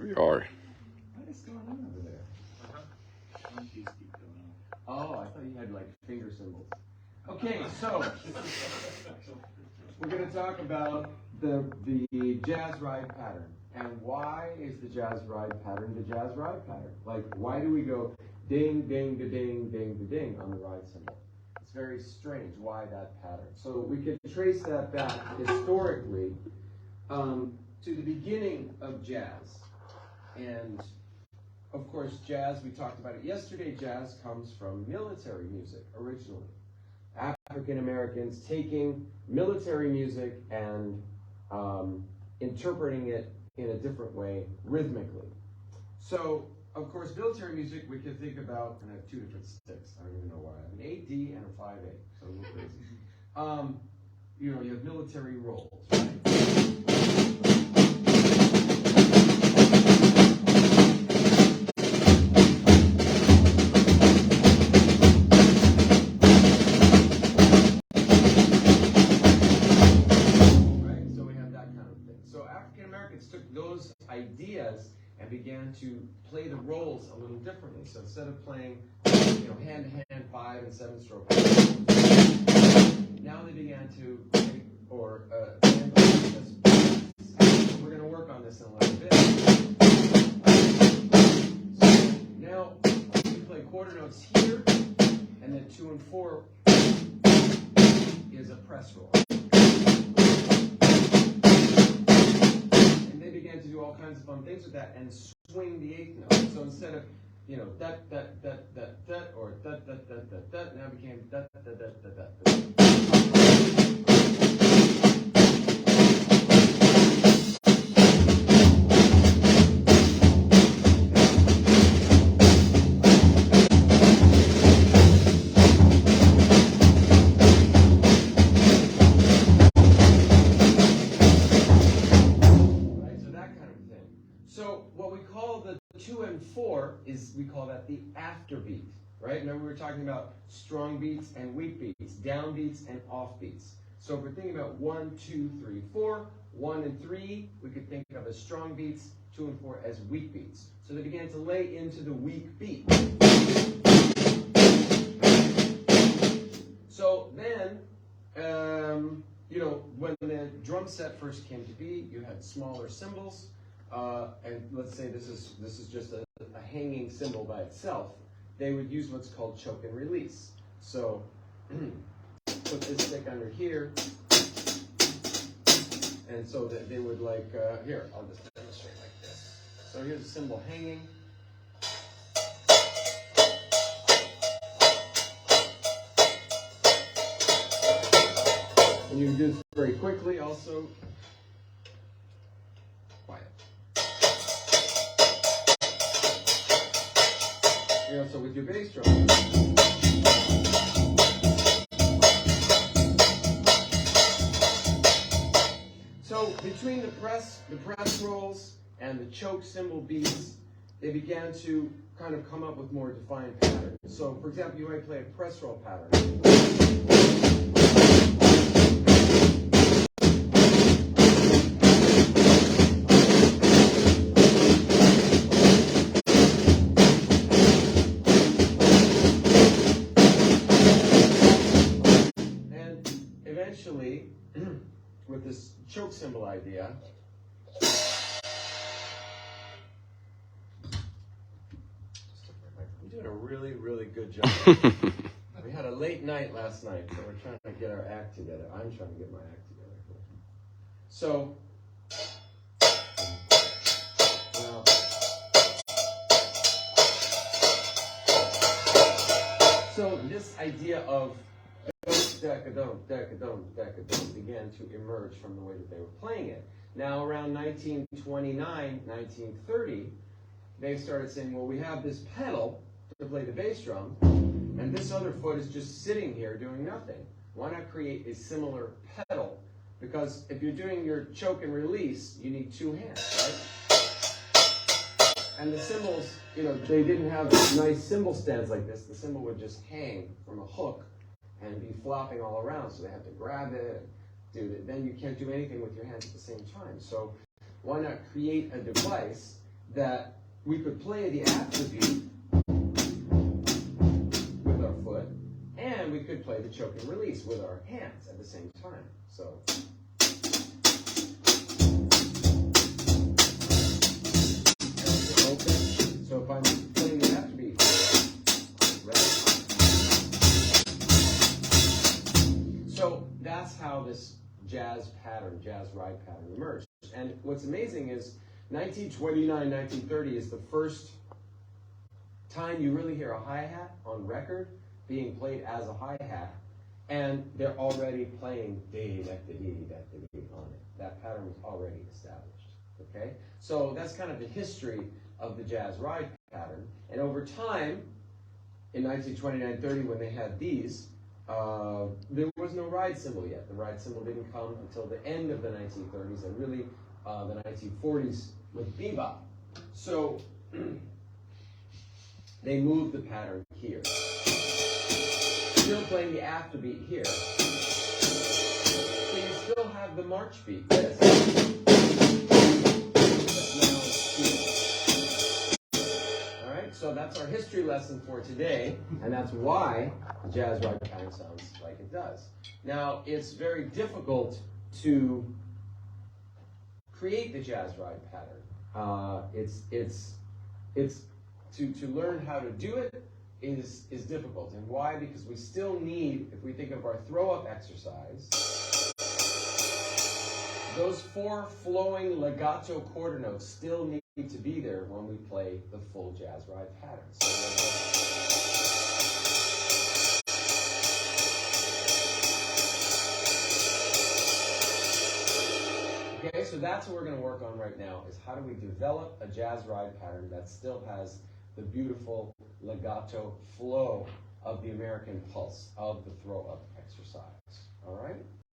we are. What is going on over there? Oh, I thought you had like finger symbols. Okay, so we're going to talk about the jazz ride pattern. And why is the jazz ride pattern the jazz ride pattern? Like, why do we go ding, ding, da ding, ding, da ding on the ride cymbal? It's very strange why that pattern. So we can trace that back historically to the beginning of jazz. And of course, jazz, we talked about it yesterday, jazz comes from military music originally. African Americans taking military music and interpreting it in a different way rhythmically. So, of course, military music we can think about, and I have two different sticks. I don't even know why. I have an 8D and a 5A, so a little crazy. You know, you have military roles, right? Took those ideas and began to play the roles a little differently. So instead of playing, hand-to-hand 5 and 7 stroke, now they began to play, we're going to work on this in a little bit. So now we play quarter notes here, and then 2 and 4 is a press roll. Began to do all kinds of fun things with that and swing the 8th note. So instead of, that, or that, now it became that. We call that the afterbeat, right? Remember we were talking about strong beats and weak beats, down beats and off beats. So if we're thinking about 1, 2, 3, 4, 1 and 3, we could think of as strong beats, 2 and 4 as weak beats. So they began to lay into the weak beat. So then, when the drum set first came to be, you had smaller cymbals. And let's say this is just a hanging cymbal by itself. They would use what's called choke and release. So put this stick under here, and so that they would here, I'll just demonstrate like this. So here's a cymbal hanging. And you can do this very quickly also. So with your bass drum. So between the press rolls and the choke cymbal beats, they began to kind of come up with more defined patterns. So for example, you might play a press roll pattern. With this choke cymbal idea, we're doing a really, really good job. We had a late night last night, so we're trying to get our act together. I'm trying to get my act together. So, this idea of decadone began to emerge from the way that they were playing it. Now around 1929, 1930, they started saying, well, we have this pedal to play the bass drum, and this other foot is just sitting here doing nothing. Why not create a similar pedal? Because if you're doing your choke and release, you need 2 hands, right? And the cymbals, they didn't have nice cymbal stands like this. The cymbal would just hang from a hook and be flopping all around, so they have to grab it, do it. Then you can't do anything with your hands at the same time. So why not create a device that we could play the afterbeat with our foot, and we could play the choke and release with our hands at the same time. So. Open. So if I'm playing the afterbeat, right? So that's how this jazz pattern, jazz ride pattern emerged. And what's amazing is 1929, 1930 is the first time you really hear a hi-hat on record being played as a hi-hat, and they're already playing on it. That pattern was already established. Okay? So that's kind of the history of the jazz ride pattern. And over time, in 1929-30, when they had these, there was no ride cymbal yet. The ride cymbal didn't come until the end of the 1930s and really the 1940s with bebop. So they moved the pattern here. Still playing the afterbeat here. So you still have the march beat. Yes. So that's our history lesson for today, and that's why the jazz ride pattern sounds like it does. Now, it's very difficult to create the jazz ride pattern. To learn how to do it is difficult. And why? Because we still need, if we think of our throw-up exercise, those 4 flowing legato quarter notes still need to be there when we play the full jazz ride pattern. Okay, so that's what we're going to work on right now, is how do we develop a jazz ride pattern that still has the beautiful legato flow of the American pulse, of the throw-up exercise. All right?